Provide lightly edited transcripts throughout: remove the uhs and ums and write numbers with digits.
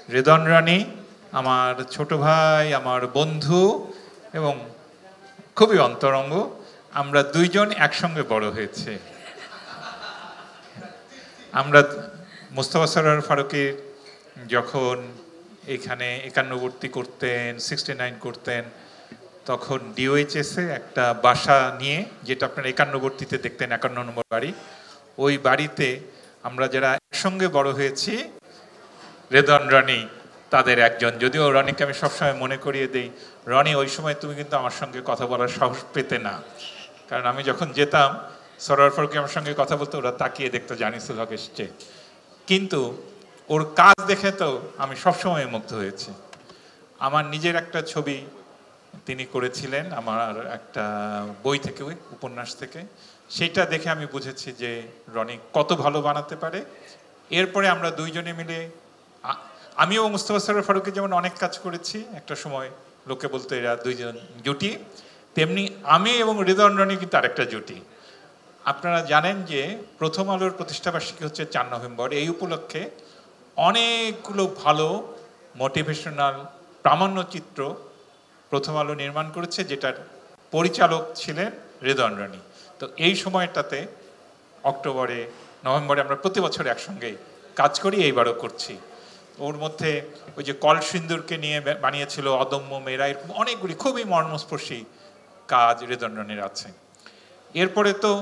রেদন রানী আমার ছোট ভাই, আমার বন্ধু এবং খুবই অন্তরঙ্গ। আমরা দুইজন একসঙ্গে বড় হয়েছে। আমরা মোস্তফা সরোয়ার ফারুকী যখন এখানে 51 করতেন, 69 করতেন, তখন ডিওএইচএসে একটা বাসা নিয়ে, যেটা আপনার 51 দেখতেন, 51 নম্বর বাড়ি, ওই বাড়িতে আমরা যারা একসঙ্গে বড় হয়েছি, রেদন রনি তাদের একজন। যদিও রনিকে আমি সবসময় মনে করিয়ে দিই, রনি ওই সময় তুমি কিন্তু আমার সঙ্গে কথা বলার সাহস পেতে না, কারণ আমি যখন যেতাম সরোয়ার ফারুকী আমার সঙ্গে কথা বলতো, ওরা তাকিয়ে দেখতো জানিসুল হক এসছে, কিন্তু ওর কাজ দেখে তো আমি সবসময় মুগ্ধ হয়েছি। আমার নিজের একটা ছবি তিনি করেছিলেন আমার একটা বই থেকে, উপন্যাস থেকে, সেটা দেখে আমি বুঝেছি যে রনি কত ভালো বানাতে পারে। এরপরে আমরা দুইজনে মিলে, আমিও মুস্তফা সরোয়ার ফারুকী যেমন অনেক কাজ করেছি, একটা সময় লোকে বলতো এরা দুইজন জুটি, তেমনি আমি এবং রেদন রনি কিন্তু আরেকটা জুটি। আপনারা জানেন যে প্রথম আলোর প্রতিষ্ঠাবার্ষিকী হচ্ছে 4 নভেম্বর। এই উপলক্ষে অনেকগুলো ভালো মোটিভেশনাল প্রামাণ্যচিত্র প্রথম আলো নির্মাণ করেছে, যেটার পরিচালক ছিলেন রেদন রানী। তো এই সময়টাতে অক্টোবরে, নভেম্বরে আমরা প্রতি বছর একসঙ্গে কাজ করি, এইবারও করছি। ওর মধ্যে ওই যে কল সিন্দুরকে নিয়ে বানিয়েছিল অদম্য মেয়েরা, এরকম অনেকগুলি খুবই মর্মস্পর্শী কাজ রেদন রানীর আছে। এরপরে তো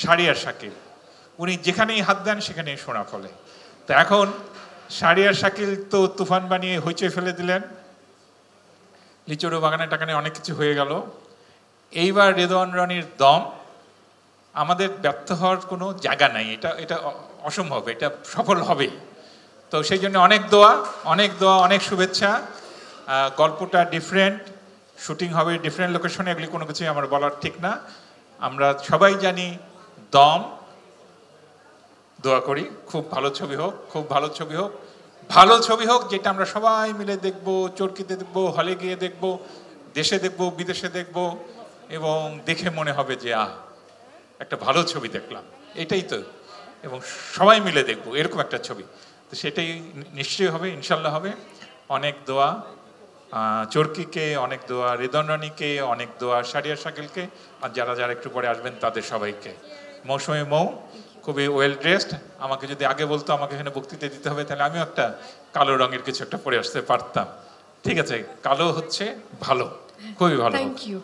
শারিয়ার শাকিল, উনি যেখানেই হাত দেন সেখানেই সোনা ফলে। তো এখন শারিয়ার শাকিল তো তুফান বানিয়ে হইচই ফেলে দিলেন, লিচুরো বাগানে টাকানে অনেক কিছু হয়ে গেল। এইবার রেদওয়ান রনির দম, আমাদের ব্যর্থ হওয়ার কোনো জায়গা নাই, এটা অসম্ভব, এটা সফল হবেই। তো সেই জন্য অনেক দোয়া, অনেক শুভেচ্ছা। গল্পটা ডিফারেন্ট, শুটিং হবে ডিফারেন্ট লোকেশনে, এগুলি কোনো কিছুই আমার বলার ঠিক না। আমরা সবাই জানি দম, দোয়া করি খুব ভালো ছবি হোক, খুব ভালো ছবি হোক, ভালো ছবি হোক যেটা আমরা সবাই মিলে দেখব, চরকিতে দেখব, হলে গিয়ে দেখব, দেশে দেখব, বিদেশে দেখব, এবং দেখে মনে হবে যে একটা ভালো ছবি দেখলাম, এটাই তো, এবং সবাই মিলে দেখব এরকম একটা ছবি। তো সেটাই নিশ্চয়ই হবে, ইনশাল্লাহ হবে। অনেক দোয়া চরকিকে, অনেক দোয়া রেদন রানীকে, অনেক দোয়া শারিয়ার শাকিলকে, আর যারা যারা একটু পরে আসবেন তাদের সবাইকে। মৌসুমী মৌ খুবই ওয়েল ড্রেসড, আমাকে যদি আগে বলতো আমাকে এখানে বক্তৃতা দিতে হবে, তাহলে আমিও একটা কালো রঙের কিছু একটা পরে আসতে পারতাম। ঠিক আছে, কালো হচ্ছে ভালো, খুবই ভালো। Thank you.